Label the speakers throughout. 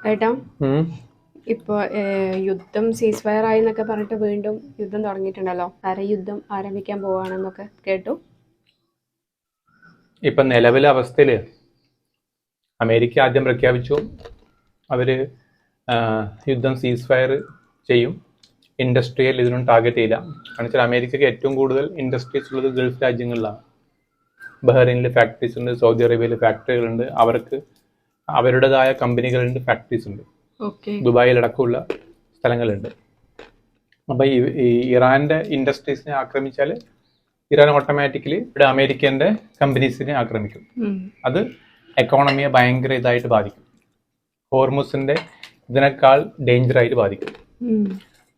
Speaker 1: ഏട്ടാ ഇപ്പൊ യുദ്ധം സീസ് ഫയർ ആയി എന്നൊക്കെ പറഞ്ഞിട്ട് വീണ്ടും യുദ്ധം തുടങ്ങിയിട്ടുണ്ടല്ലോ. യുദ്ധം ആരംഭിക്കാൻ പോവാണെന്നൊക്കെ കേട്ടു.
Speaker 2: ഇപ്പൊ നിലവിലെ അവസ്ഥയില് അമേരിക്ക ആദ്യം പ്രഖ്യാപിച്ചു അവര് യുദ്ധം സീസ് ഫയർ ചെയ്യും. ഇൻഡസ്ട്രിയൽ ഇതിനൊന്നും ടാർഗറ്റ് ചെയ്യില്ല. കാരണം വെച്ചാൽ അമേരിക്കക്ക് ഏറ്റവും കൂടുതൽ ഇൻഡസ്ട്രീസ് ഉള്ളത് ഗൾഫ് രാജ്യങ്ങളിലാണ്. ബഹ്റൈനിൽ ഫാക്ടറീസ് ഉണ്ട്, സൗദി അറേബ്യയിൽ ഫാക്ടറികളുണ്ട്, അവർക്ക് അവരുടേതായ കമ്പനികളുണ്ട്, ഫാക്ടറീസ് ഉണ്ട്, ദുബായിലടക്കമുള്ള സ്ഥലങ്ങളുണ്ട്. അപ്പൊ ഈ ഇറാന്റെ ഇൻഡസ്ട്രീസിനെ ആക്രമിച്ചാൽ ഇറാൻ ഓട്ടോമാറ്റിക്കലി ഇവിടെ അമേരിക്കന്റെ കമ്പനീസിനെ ആക്രമിക്കും. അത് എക്കോണമിയെ ഭയങ്കര ഇതായിട്ട് ബാധിക്കും. ഹോർമുസിന്റെ ഇതിനേക്കാൾ ഡേഞ്ചർ ആയിട്ട് ബാധിക്കും.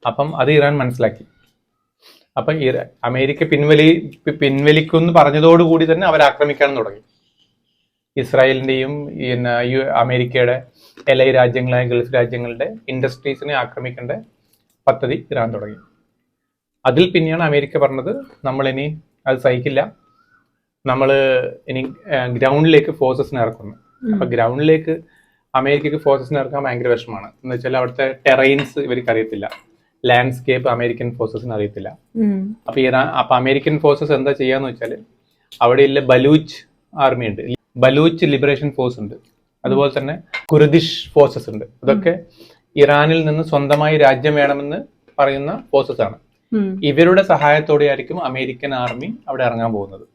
Speaker 2: അപ്പം അത് ഇറാൻ മനസ്സിലാക്കി. അപ്പം അമേരിക്ക പിൻവലിക്കുമെന്ന് പറഞ്ഞതോടുകൂടി തന്നെ അവർ ആക്രമിക്കാൻ തുടങ്ങി. ഇസ്രായേലിന്റെയും അമേരിക്കയുടെ LA രാജ്യങ്ങളായ ഗൾഫ് രാജ്യങ്ങളുടെ ഇൻഡസ്ട്രീസിനെ ആക്രമിക്കേണ്ട പദ്ധതി ഇറാൻ തുടങ്ങി. അതിൽ പിന്നെയാണ് അമേരിക്ക പറഞ്ഞത് നമ്മളിനി അത് സഹിക്കില്ല, നമ്മൾ ഇനി ഗ്രൗണ്ടിലേക്ക് ഫോഴ്സസിനെ ഇറക്കുന്നു. അപ്പൊ ഗ്രൗണ്ടിലേക്ക് അമേരിക്കക്ക് ഫോഴ്സസിനെ ഇറക്കാൻ ഭയങ്കര വിഷമമാണ്. എന്ന് വെച്ചാൽ അവിടുത്തെ ടെറൈൻസ് ഇവർക്ക് അറിയത്തില്ല, ലാൻഡ്സ്കേപ്പ് അമേരിക്കൻ ഫോഴ്സസിന് അറിയത്തില്ല. അപ്പൊ അമേരിക്കൻ ഫോഴ്സസ് എന്താ ചെയ്യാന്ന് വെച്ചാൽ അവിടെയുള്ള ബലൂച്ച് ആർമി ഉണ്ട്, ബലൂച്ച് ലിബറേഷൻ ഫോഴ്സ് ഉണ്ട്, അതുപോലെ തന്നെ കുർദിഷ് ഫോഴ്സസ് ഉണ്ട്. അതൊക്കെ ഇറാനിൽ നിന്ന് സ്വന്തമായി രാജ്യം വേണമെന്ന് പറയുന്ന ഫോഴ്സസ് ആണ്. ഇവരുടെ സഹായത്തോടെ ആയിരിക്കും അമേരിക്കൻ ആർമി അവിടെ ഇറങ്ങാൻ പോകുന്നത്.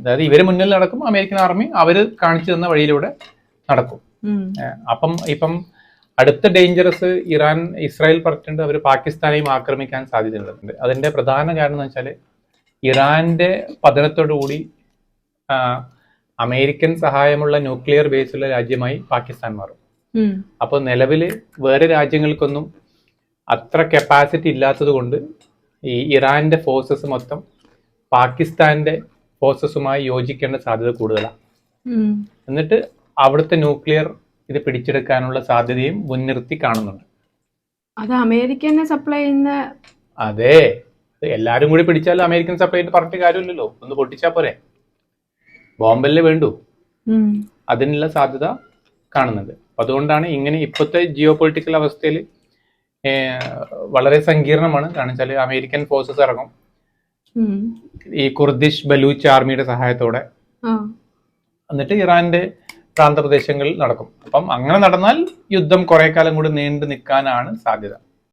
Speaker 2: അതായത് ഇവര് മുന്നിൽ നടക്കും, അമേരിക്കൻ ആർമി അവര് കാണിച്ചു തന്ന വഴിയിലൂടെ നടക്കും. ഇപ്പം അടുത്ത ഡേഞ്ചറസ് ഇസ്രായേൽ പറഞ്ഞിട്ടുണ്ട് അവർ പാകിസ്ഥാനെയും ആക്രമിക്കാൻ സാധ്യതയുണ്ട്. അതിന്റെ പ്രധാന കാരണം എന്ന് വെച്ചാൽ ഇറാന്റെ പതനത്തോടുകൂടി അമേരിക്കൻ സഹായമുള്ള ന്യൂക്ലിയർ ബേസുള്ള രാജ്യമായി പാകിസ്ഥാൻ മാറും. അപ്പോൾ നിലവില് വേറെ രാജ്യങ്ങൾക്കൊന്നും അത്ര കപ്പാസിറ്റി ഇല്ലാത്തത് കൊണ്ട് ഈ ഇറാന്റെ ഫോഴ്സസ് മൊത്തം പാകിസ്ഥാന്റെ ഫോഴ്സസുമായി യോജിക്കേണ്ട സാധ്യത കൂടുതലാണ്. എന്നിട്ട് അവിടുത്തെ ന്യൂക്ലിയർ ഇത് പിടിച്ചെടുക്കാനുള്ള സാധ്യതയും മുൻനിർത്തി കാണുന്നുണ്ട്.
Speaker 1: അത് അമേരിക്കനെ സപ്ലൈ ചെയ്യുന്ന
Speaker 2: അതെ, എല്ലാരും കൂടി പിടിച്ചാൽ അമേരിക്കൻ സപ്ലൈ ചെയ്ത് പറഞ്ഞിട്ട് കാര്യമില്ലല്ലോ, ഒന്ന് പൊട്ടിച്ചാ പോരെ, ബോംബല്ലേ വേണ്ടു. അതിനുള്ള സാധ്യത കാണുന്നുണ്ട്. അതുകൊണ്ടാണ് ഇങ്ങനെ ഇപ്പോഴത്തെ ജിയോ പൊളിറ്റിക്കൽ അവസ്ഥയിൽ വളരെ സങ്കീർണമാണ്. കാരണം വെച്ചാൽ അമേരിക്കൻ ഫോഴ്സസ് ഇറങ്ങും ഈ കുർദിഷ് ബലൂച്ച് ആർമിയുടെ സഹായത്തോടെ, എന്നിട്ട് ഇറാന്റെ പ്രാന്തപ്രദേശങ്ങളിൽ നടക്കും. അപ്പം അങ്ങനെ നടന്നാൽ യുദ്ധം കുറെ കാലം കൂടി നീണ്ടു നിൽക്കാനാണ് സാധ്യത.